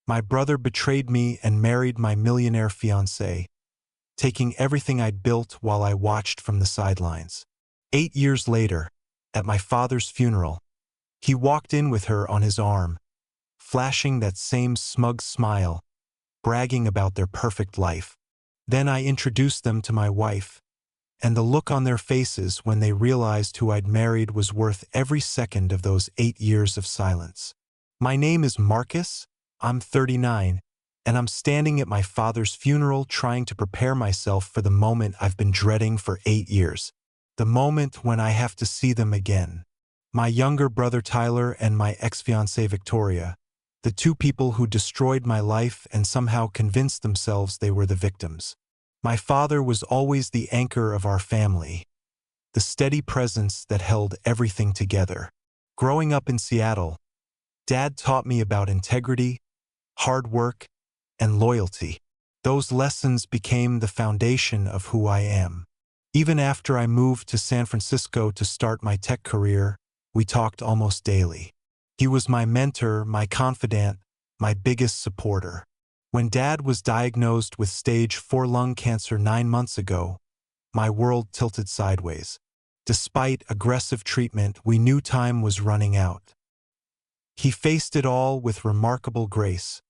My brother betrayed me and married my millionaire fiancée, taking everything I'd built while I watched from the sidelines. 8 years later, at my father's funeral, he walked in with her on his arm, flashing that same smug smile, bragging about their perfect life. Then I introduced them to my wife, and the look on their faces when they realized who I'd married was worth every second of those 8 years of silence. My name is Marcus, I'm 39, and I'm standing at my father's funeral trying to prepare myself for the moment I've been dreading for 8 years. The moment when I have to see them again. My younger brother Tyler and my ex-fiancée Victoria, the two people who destroyed my life and somehow convinced themselves they were the victims. My father was always the anchor of our family, the steady presence that held everything together. Growing up in Seattle, Dad taught me about integrity, hard work, and loyalty. Those lessons became the foundation of who I am. Even after I moved to San Francisco to start my tech career, we talked almost daily. He was my mentor, my confidant, my biggest supporter. When Dad was diagnosed with stage 4 lung cancer 9 months ago, my world tilted sideways. Despite aggressive treatment, we knew time was running out. He faced it all with remarkable grace,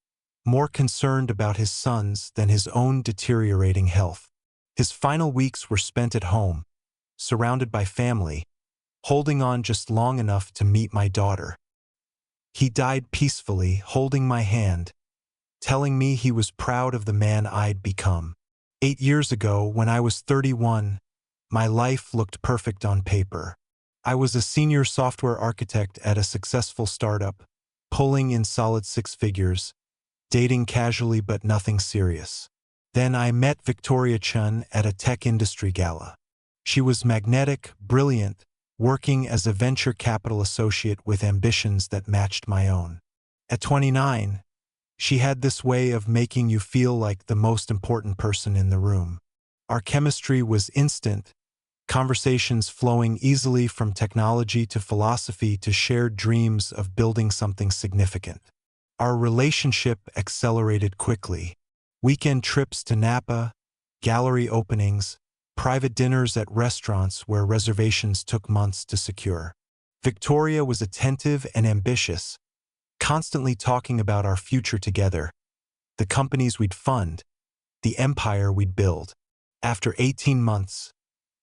more concerned about his sons than his own deteriorating health. His final weeks were spent at home, surrounded by family, holding on just long enough to meet my daughter. He died peacefully, holding my hand, telling me he was proud of the man I'd become. 8 years ago, when I was 31, my life looked perfect on paper. I was a senior software architect at a successful startup, pulling in solid 6 figures, dating casually but nothing serious. Then I met Victoria Chun at a tech industry gala. She was magnetic, brilliant, working as a venture capital associate with ambitions that matched my own. At 29, she had this way of making you feel like the most important person in the room. Our chemistry was instant, conversations flowing easily from technology to philosophy to shared dreams of building something significant. Our relationship accelerated quickly. Weekend trips to Napa, gallery openings, private dinners at restaurants where reservations took months to secure. Victoria was attentive and ambitious, constantly talking about our future together, the companies we'd fund, the empire we'd build. After 18 months,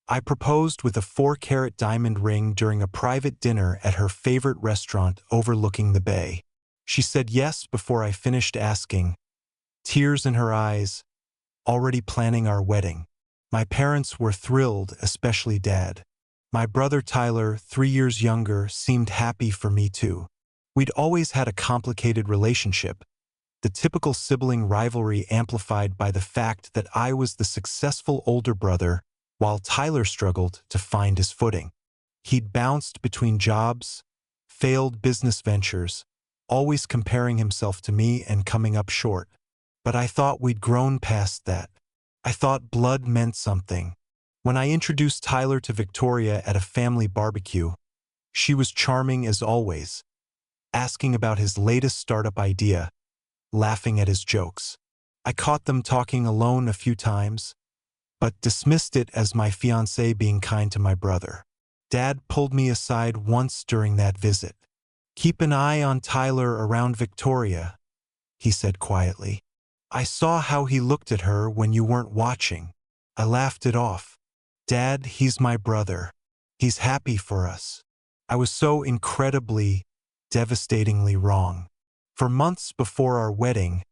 I proposed with a 4-carat diamond ring during a private dinner at her favorite restaurant overlooking the bay. She said yes before I finished asking, tears in her eyes, already planning our wedding. My parents were thrilled, especially Dad. My brother Tyler, 3 years younger, seemed happy for me too. We'd always had a complicated relationship, the typical sibling rivalry amplified by the fact that I was the successful older brother while Tyler struggled to find his footing. He'd bounced between jobs, failed business ventures, always comparing himself to me and coming up short. But I thought we'd grown past that. I thought blood meant something. When I introduced Tyler to Victoria at a family barbecue, she was charming as always, asking about his latest startup idea, laughing at his jokes. I caught them talking alone a few times, but dismissed it as my fiancée being kind to my brother. Dad pulled me aside once during that visit. "Keep an eye on Tyler around Victoria," he said quietly. "I saw how he looked at her when you weren't watching." I laughed it off. "Dad, he's my brother. He's happy for us." I was so incredibly, devastatingly wrong. For months before our wedding,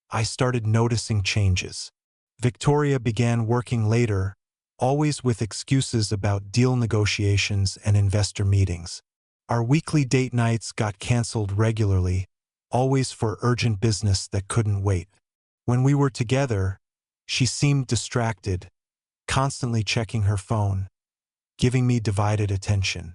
I started noticing changes. Victoria began working later, always with excuses about deal negotiations and investor meetings. Our weekly date nights got canceled regularly, always for urgent business that couldn't wait. When we were together, she seemed distracted, constantly checking her phone, giving me divided attention.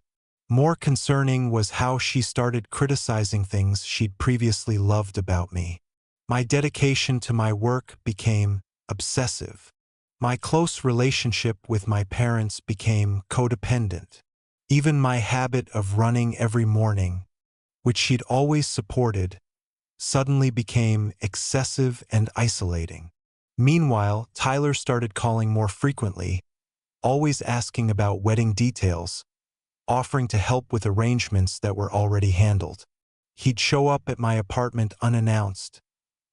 More concerning was how she started criticizing things she'd previously loved about me. My dedication to my work became obsessive. My close relationship with my parents became codependent. Even my habit of running every morning, which she'd always supported, suddenly became excessive and isolating. Meanwhile, Tyler started calling more frequently, always asking about wedding details, offering to help with arrangements that were already handled. He'd show up at my apartment unannounced,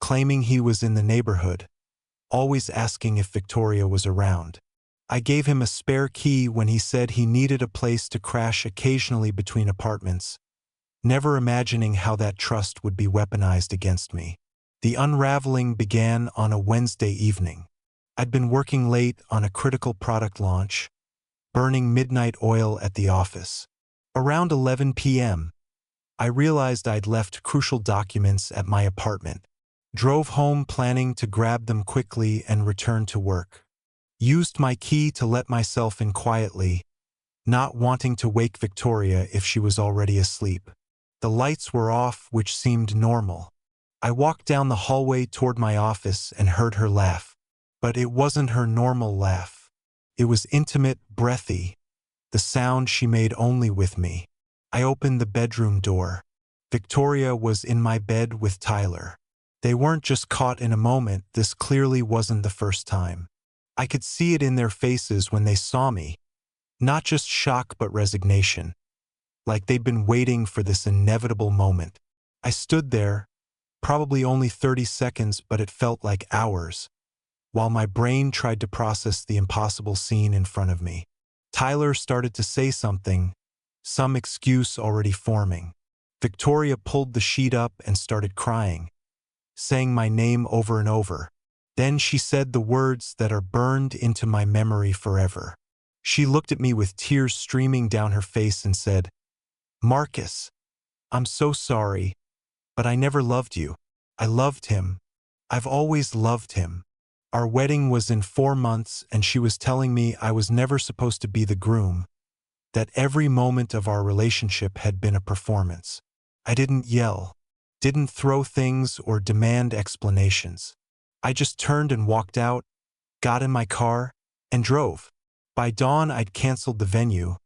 claiming he was in the neighborhood, always asking if Victoria was around. I gave him a spare key when he said he needed a place to crash occasionally between apartments, never imagining how that trust would be weaponized against me. The unraveling began on a Wednesday evening. I'd been working late on a critical product launch, burning midnight oil at the office. Around 11 p.m., I realized I'd left crucial documents at my apartment. Drove home planning to grab them quickly and return to work. Used my key to let myself in quietly, not wanting to wake Victoria if she was already asleep. The lights were off, which seemed normal. I walked down the hallway toward my office and heard her laugh. But it wasn't her normal laugh. It was intimate, breathy, the sound she made only with me. I opened the bedroom door. Victoria was in my bed with Tyler. They weren't just caught in a moment, this clearly wasn't the first time. I could see it in their faces when they saw me. Not just shock but resignation. Like they'd been waiting for this inevitable moment. I stood there, probably only 30 seconds, but it felt like hours, while my brain tried to process the impossible scene in front of me. Tyler started to say something, some excuse already forming. Victoria pulled the sheet up and started crying, saying my name over and over. Then she said the words that are burned into my memory forever. She looked at me with tears streaming down her face and said, "Marcus, I'm so sorry, but I never loved you. I loved him. I've always loved him." Our wedding was in 4 months, and she was telling me I was never supposed to be the groom, that every moment of our relationship had been a performance. I didn't yell, didn't throw things or demand explanations. I just turned and walked out, got in my car, and drove. By dawn, I'd canceled the venue,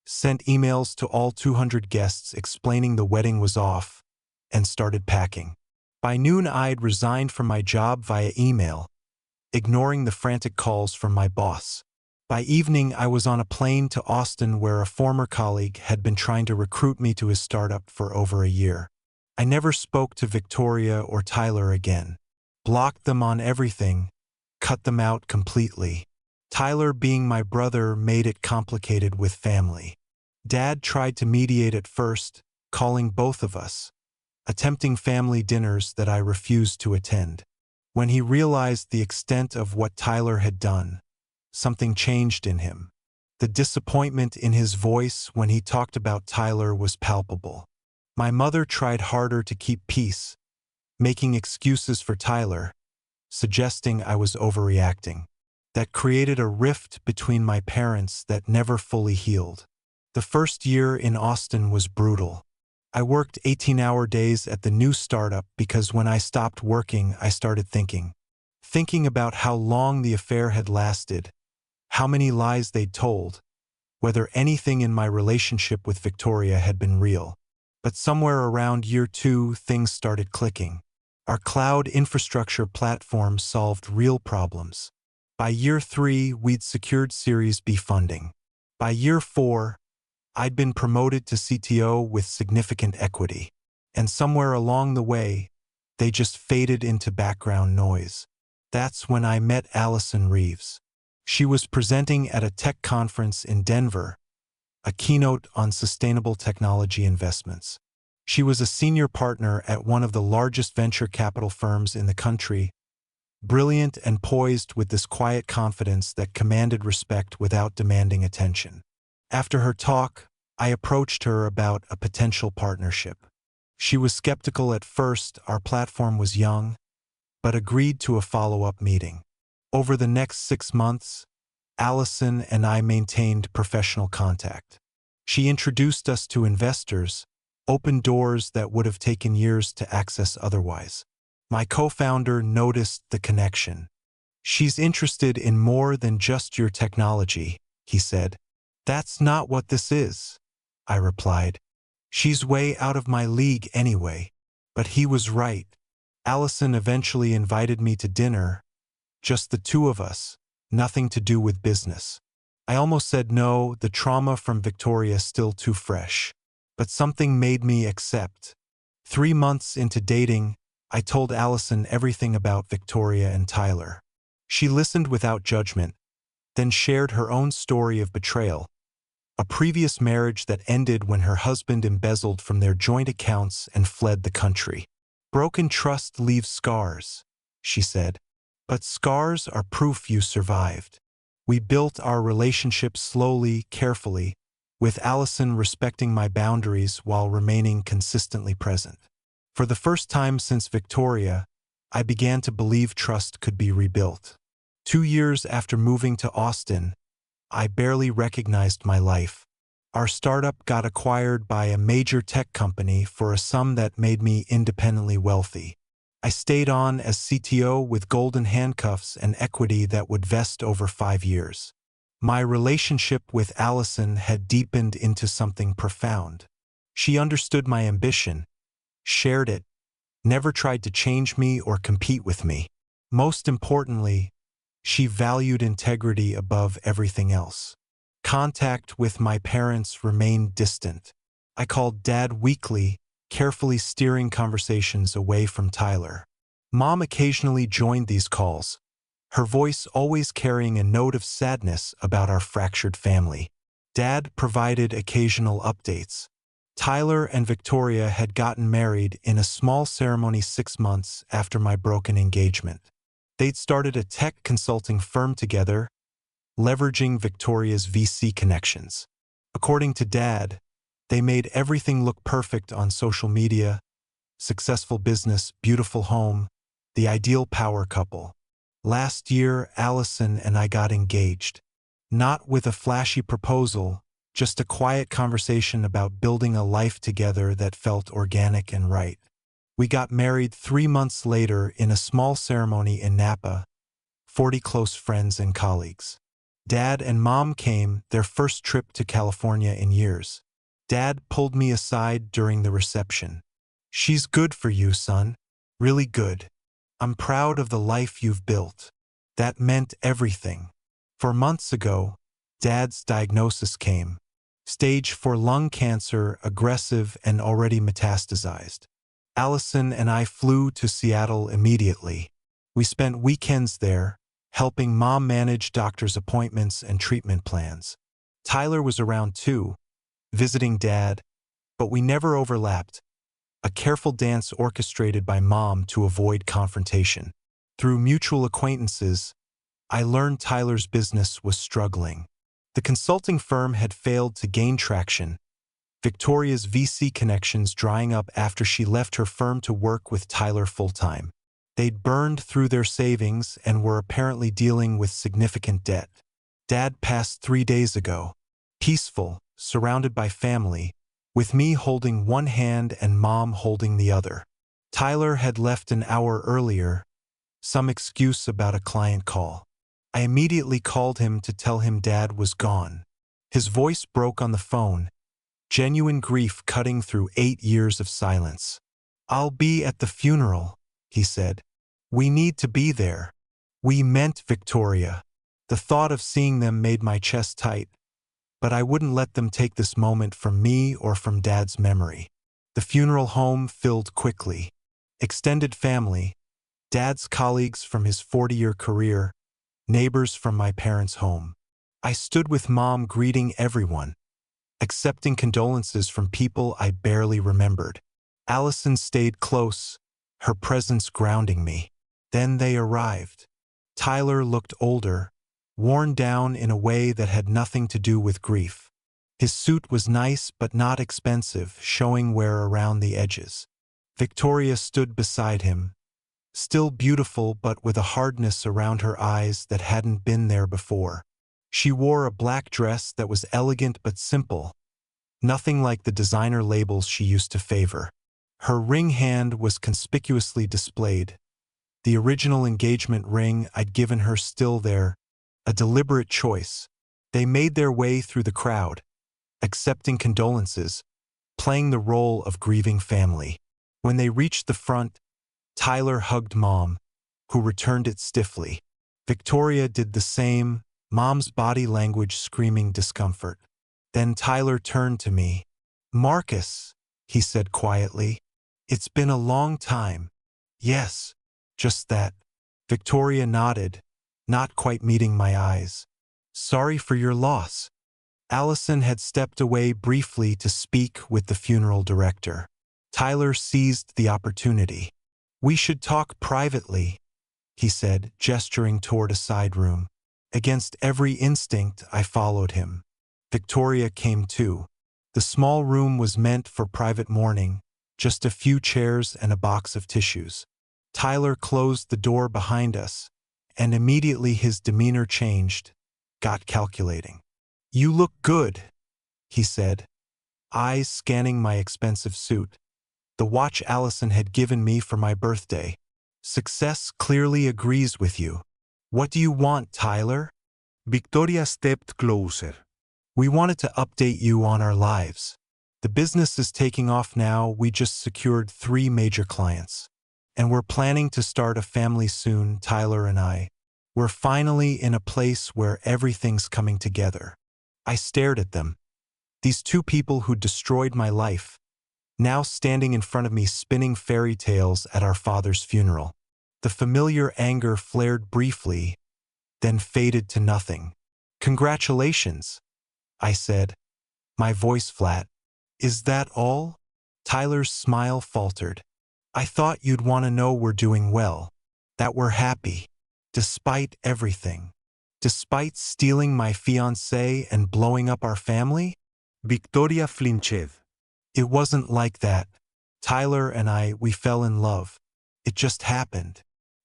sent emails to all 200 guests explaining the wedding was off, and started packing. By noon, I'd resigned from my job via email, ignoring the frantic calls from my boss. By evening, I was on a plane to Austin where a former colleague had been trying to recruit me to his startup for over a year. I never spoke to Victoria or Tyler again. Blocked them on everything, cut them out completely. Tyler, being my brother, made it complicated with family. Dad tried to mediate at first, calling both of us, attempting family dinners that I refused to attend. When he realized the extent of what Tyler had done, something changed in him. The disappointment in his voice when he talked about Tyler was palpable. My mother tried harder to keep peace, making excuses for Tyler, suggesting I was overreacting. That created a rift between my parents that never fully healed. The first year in Austin was brutal. I worked 18-hour days at the new startup because when I stopped working, I started thinking about how long the affair had lasted, how many lies they'd told, whether anything in my relationship with Victoria had been real. But somewhere around year 2, things started clicking. Our cloud infrastructure platform solved real problems. By year 3, we'd secured Series B funding. By year 4, I'd been promoted to CTO with significant equity. And somewhere along the way, they just faded into background noise. That's when I met Allison Reeves. She was presenting at a tech conference in Denver, a keynote on sustainable technology investments. She was a senior partner at one of the largest venture capital firms in the country, brilliant and poised with this quiet confidence that commanded respect without demanding attention. After her talk, I approached her about a potential partnership. She was skeptical at first, our platform was young, but agreed to a follow-up meeting. Over the next 6 months, Allison and I maintained professional contact. She introduced us to investors, opened doors that would have taken years to access otherwise. My co-founder noticed the connection. "She's interested in more than just your technology," he said. "That's not what this is," I replied. "She's way out of my league anyway." But he was right. Allison eventually invited me to dinner, just the two of us, nothing to do with business. I almost said no, the trauma from Victoria still too fresh. But something made me accept. 3 months into dating, I told Allison everything about Victoria and Tyler. She listened without judgment, then shared her own story of betrayal, a previous marriage that ended when her husband embezzled from their joint accounts and fled the country. Broken trust leaves scars, she said. But scars are proof you survived. We built our relationship slowly, carefully, with Allison respecting my boundaries while remaining consistently present. For the first time since Victoria, I began to believe trust could be rebuilt. 2 years after moving to Austin, I barely recognized my life. Our startup got acquired by a major tech company for a sum that made me independently wealthy. I stayed on as CTO with golden handcuffs and equity that would vest over 5 years. My relationship with Allison had deepened into something profound. She understood my ambition, shared it, never tried to change me or compete with me. Most importantly, she valued integrity above everything else. Contact with my parents remained distant. I called Dad weekly, carefully steering conversations away from Tyler. Mom occasionally joined these calls, her voice always carrying a note of sadness about our fractured family. Dad provided occasional updates. Tyler and Victoria had gotten married in a small ceremony 6 months after my broken engagement. They'd started a tech consulting firm together, leveraging Victoria's VC connections. According to Dad, they made everything look perfect on social media: successful business, beautiful home, the ideal power couple. Last year, Allison and I got engaged. Not with a flashy proposal, just a quiet conversation about building a life together that felt organic and right. We got married 3 months later in a small ceremony in Napa, 40 close friends and colleagues. Dad and Mom came, their first trip to California in years. Dad pulled me aside during the reception. "She's good for you, son. Really good. I'm proud of the life you've built." That meant everything. 4 months ago, Dad's diagnosis came. Stage 4 lung cancer, aggressive and already metastasized. Allison and I flew to Seattle immediately. We spent weekends there, helping Mom manage doctor's appointments and treatment plans. Tyler was around too, visiting Dad, but we never overlapped. A careful dance orchestrated by Mom to avoid confrontation. Through mutual acquaintances, I learned Tyler's business was struggling. The consulting firm had failed to gain traction, Victoria's VC connections drying up after she left her firm to work with Tyler full-time. They'd burned through their savings and were apparently dealing with significant debt. Dad passed 3 days ago, peaceful, surrounded by family, with me holding one hand and Mom holding the other. Tyler had left an hour earlier, some excuse about a client call. I immediately called him to tell him Dad was gone. His voice broke on the phone, genuine grief cutting through 8 years of silence. "I'll be at the funeral," he said. "We need to be there." We meant Victoria. The thought of seeing them made my chest tight, but I wouldn't let them take this moment from me or from Dad's memory. The funeral home filled quickly. Extended family, Dad's colleagues from his 40-year career, neighbors from my parents' home. I stood with Mom greeting everyone, accepting condolences from people I barely remembered. Allison stayed close, her presence grounding me. Then they arrived. Tyler looked older, worn down in a way that had nothing to do with grief. His suit was nice but not expensive, showing wear around the edges. Victoria stood beside him, still beautiful but with a hardness around her eyes that hadn't been there before. She wore a black dress that was elegant but simple, nothing like the designer labels she used to favor. Her ring hand was conspicuously displayed, the original engagement ring I'd given her still there, a deliberate choice. They made their way through the crowd, accepting condolences, playing the role of grieving family. When they reached the front, Tyler hugged Mom, who returned it stiffly. Victoria did the same, Mom's body language screaming discomfort. Then Tyler turned to me. "Marcus," he said quietly, "it's been a long time." "Yes, just that." Victoria nodded, not quite meeting my eyes. "Sorry for your loss." Allison had stepped away briefly to speak with the funeral director. Tyler seized the opportunity. "We should talk privately," he said, gesturing toward a side room. Against every instinct, I followed him. Victoria came too. The small room was meant for private mourning, just a few chairs and a box of tissues. Tyler closed the door behind us, and immediately his demeanor changed, got calculating. "You look good," he said, eyes scanning my expensive suit, the watch Allison had given me for my birthday. "Success clearly agrees with you. What do you want, Tyler?" Victoria stepped closer. "We wanted to update you on our lives. The business is taking off now. We just secured 3 major clients. And we're planning to start a family soon, Tyler and I. We're finally in a place where everything's coming together." I stared at them. These 2 people who destroyed my life, now standing in front of me spinning fairy tales at our father's funeral. The familiar anger flared briefly, then faded to nothing. "Congratulations," I said, my voice flat. "Is that all?" Tyler's smile faltered. "I thought you'd want to know we're doing well, that we're happy, despite everything. Despite stealing my fiancée and blowing up our family?" Victoria flinched. "It wasn't like that. Tyler and we fell in love. It just happened.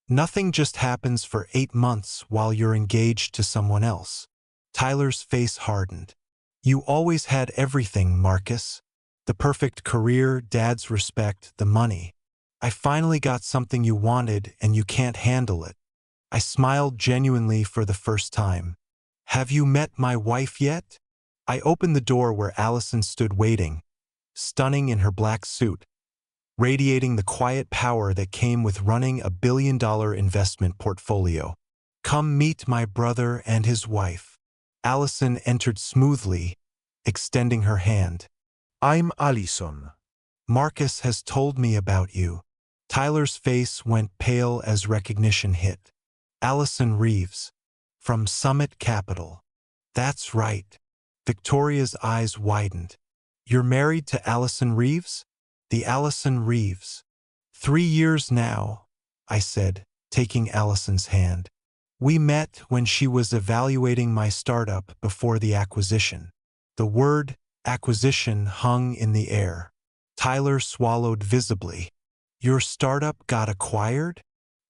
Nothing just happens for 8 months while you're engaged to someone else." Tyler's face hardened. "You always had everything, Marcus. The perfect career, Dad's respect, the money. I finally got something you wanted and you can't handle it." I smiled genuinely for the first time. "Have you met my wife yet?" I opened the door where Allison stood waiting, stunning in her black suit, radiating the quiet power that came with running a billion-dollar investment portfolio. "Come meet my brother and his wife." Allison entered smoothly, extending her hand. "I'm Allison. Marcus has told me about you." Tyler's face went pale as recognition hit. "Allison Reeves, from Summit Capital." "That's right." Victoria's eyes widened. "You're married to Allison Reeves?" "The Allison Reeves. 3 years now," I said, taking Allison's hand. "We met when she was evaluating my startup before the acquisition." The word acquisition hung in the air. Tyler swallowed visibly. "Your startup got acquired?"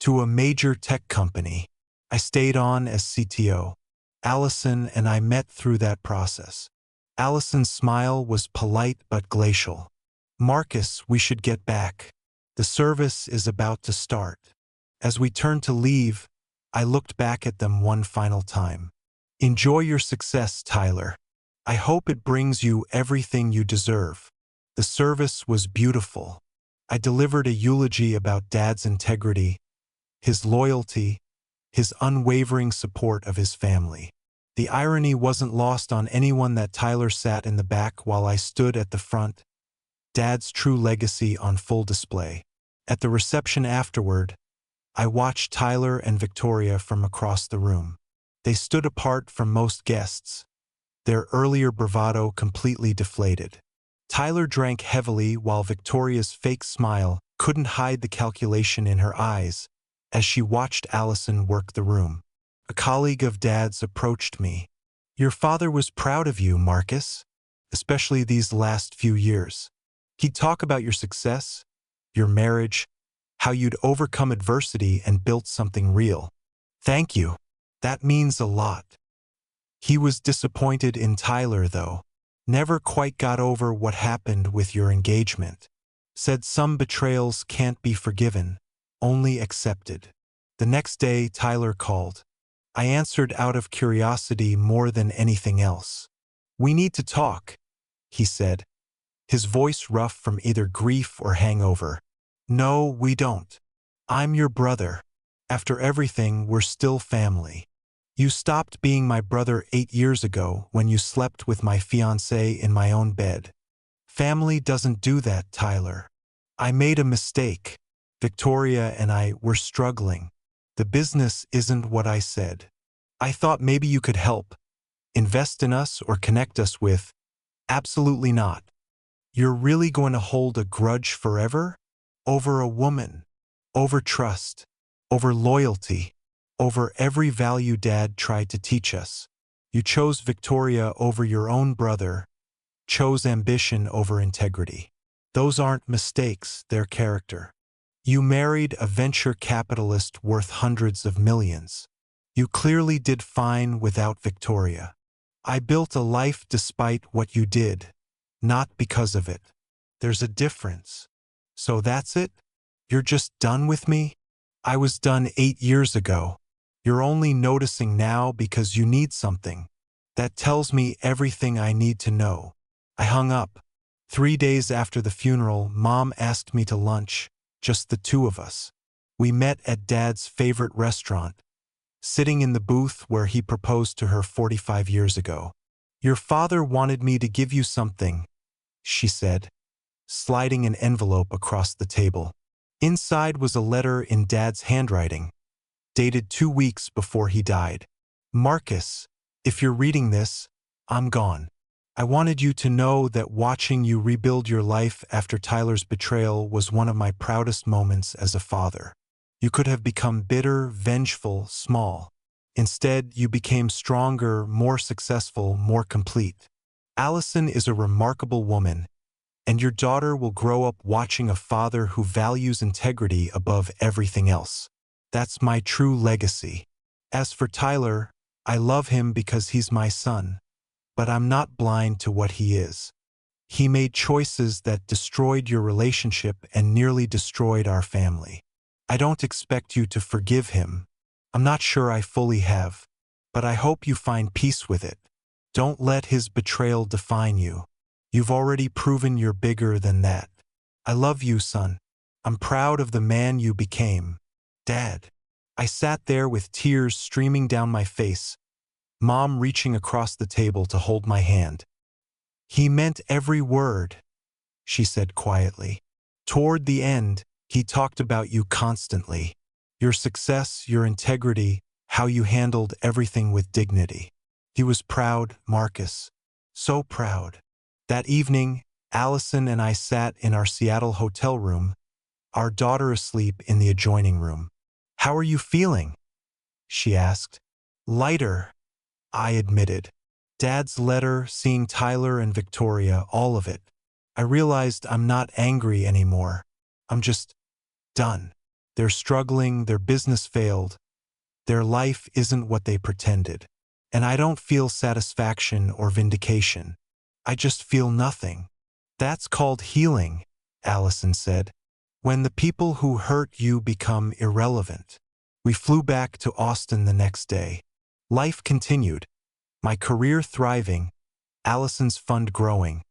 "To a major tech company. I stayed on as CTO. Allison and I met through that process." Allison's smile was polite but glacial. "Marcus, we should get back. The service is about to start." As we turned to leave, I looked back at them one final time. "Enjoy your success, Tyler. I hope it brings you everything you deserve." The service was beautiful. I delivered a eulogy about Dad's integrity, his loyalty, his unwavering support of his family. The irony wasn't lost on anyone that Tyler sat in the back while I stood at the front, Dad's true legacy on full display. At the reception afterward, I watched Tyler and Victoria from across the room. They stood apart from most guests, their earlier bravado completely deflated. Tyler drank heavily while Victoria's fake smile couldn't hide the calculation in her eyes as she watched Allison work the room. A colleague of Dad's approached me. "Your father was proud of you, Marcus, especially these last few years. He'd talk about your success, your marriage, how you'd overcome adversity and built something real." "Thank you. That means a lot." He was disappointed in Tyler, though. "Never quite got over what happened with your engagement. Said some betrayals can't be forgiven, only accepted." The next day, Tyler called. I answered out of curiosity more than anything else. "We need to talk," he said, his voice rough from either grief or hangover. No, we don't. I'm your brother. After everything, we're still family. You stopped being my brother 8 years ago when you slept with my fiancée in my own bed. Family doesn't do that, Tyler. I made a mistake. Victoria and I were struggling. The business isn't what I said. I thought maybe you could help, invest in us or connect us with. Absolutely not. You're really going to hold a grudge forever? Over a woman, over trust, over loyalty, over every value Dad tried to teach us. You chose Victoria over your own brother, chose ambition over integrity. Those aren't mistakes, they're character. You married a venture capitalist worth hundreds of millions. You clearly did fine without Victoria. I built a life despite what you did, not because of it. There's a difference. So that's it? You're just done with me? I was done 8 years ago. You're only noticing now because you need something. That tells me everything I need to know. I hung up. 3 days after the funeral, Mom asked me to lunch, just the two of us. We met at Dad's favorite restaurant, sitting in the booth where he proposed to her 45 years ago. Your father wanted me to give you something, she said, sliding an envelope across the table. Inside was a letter in Dad's handwriting, dated 2 weeks before he died. Marcus, if you're reading this, I'm gone. I wanted you to know that watching you rebuild your life after Tyler's betrayal was one of my proudest moments as a father. You could have become bitter, vengeful, small. Instead, you became stronger, more successful, more complete. Allison is a remarkable woman, and your daughter will grow up watching a father who values integrity above everything else. That's my true legacy. As for Tyler, I love him because he's my son, but I'm not blind to what he is. He made choices that destroyed your relationship and nearly destroyed our family. I don't expect you to forgive him. I'm not sure I fully have, but I hope you find peace with it. Don't let his betrayal define you. You've already proven you're bigger than that. I love you, son. I'm proud of the man you became. Dad. I sat there with tears streaming down my face, Mom reaching across the table to hold my hand. He meant every word, she said quietly. Toward the end, he talked about you constantly. Your success, your integrity, how you handled everything with dignity. He was proud, Marcus. So proud. That evening, Allison and I sat in our Seattle hotel room, our daughter asleep in the adjoining room. How are you feeling? She asked. Lighter, I admitted. Dad's letter, seeing Tyler and Victoria, all of it. I realized I'm not angry anymore. I'm just done. They're struggling, their business failed. Their life isn't what they pretended. And I don't feel satisfaction or vindication. I just feel nothing. That's called healing, Allison said. When the people who hurt you become irrelevant. We flew back to Austin the next day. Life continued. My career thriving, Allison's fund growing,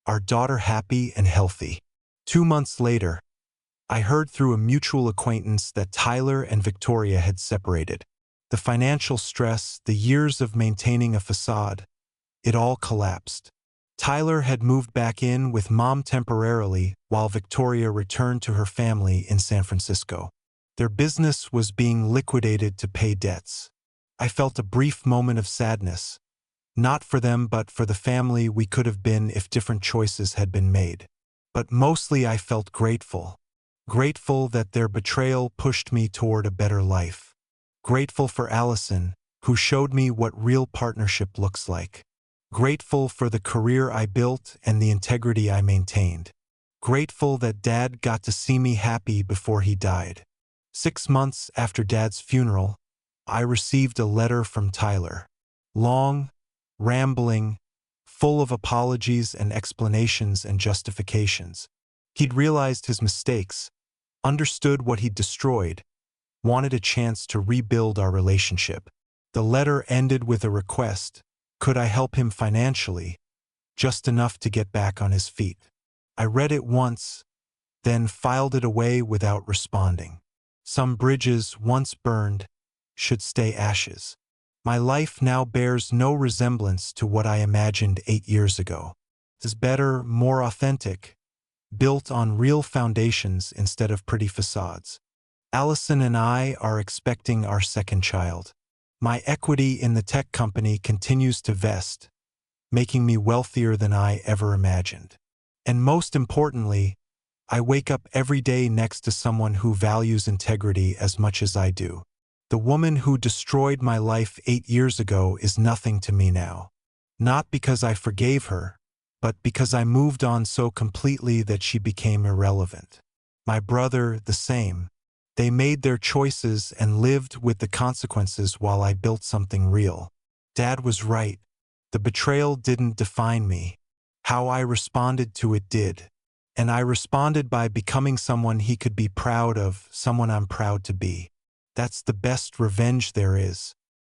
our daughter happy and healthy. 2 months later, I heard through a mutual acquaintance that Tyler and Victoria had separated. The financial stress, the years of maintaining a facade, it all collapsed. Tyler had moved back in with Mom temporarily while Victoria returned to her family in San Francisco. Their business was being liquidated to pay debts. I felt a brief moment of sadness, not for them but for the family we could have been if different choices had been made. But mostly I felt grateful. Grateful that their betrayal pushed me toward a better life. Grateful for Allison, who showed me what real partnership looks like. Grateful for the career I built and the integrity I maintained. Grateful that Dad got to see me happy before he died. 6 months after Dad's funeral, I received a letter from Tyler. Long, rambling, full of apologies and explanations and justifications. He'd realized his mistakes, understood what he'd destroyed, wanted a chance to rebuild our relationship. The letter ended with a request. Could I help him financially? Just enough to get back on his feet. I read it once, then filed it away without responding. Some bridges, once burned, should stay ashes. My life now bears no resemblance to what I imagined 8 years ago. It is better, more authentic, built on real foundations instead of pretty facades. Allison and I are expecting our second child. My equity in the tech company continues to vest, making me wealthier than I ever imagined. And most importantly, I wake up every day next to someone who values integrity as much as I do. The woman who destroyed my life 8 years ago is nothing to me now. Not because I forgave her, but because I moved on so completely that she became irrelevant. My brother, the same. They made their choices and lived with the consequences while I built something real. Dad was right. The betrayal didn't define me. How I responded to it did. And I responded by becoming someone he could be proud of, someone I'm proud to be. That's the best revenge there is.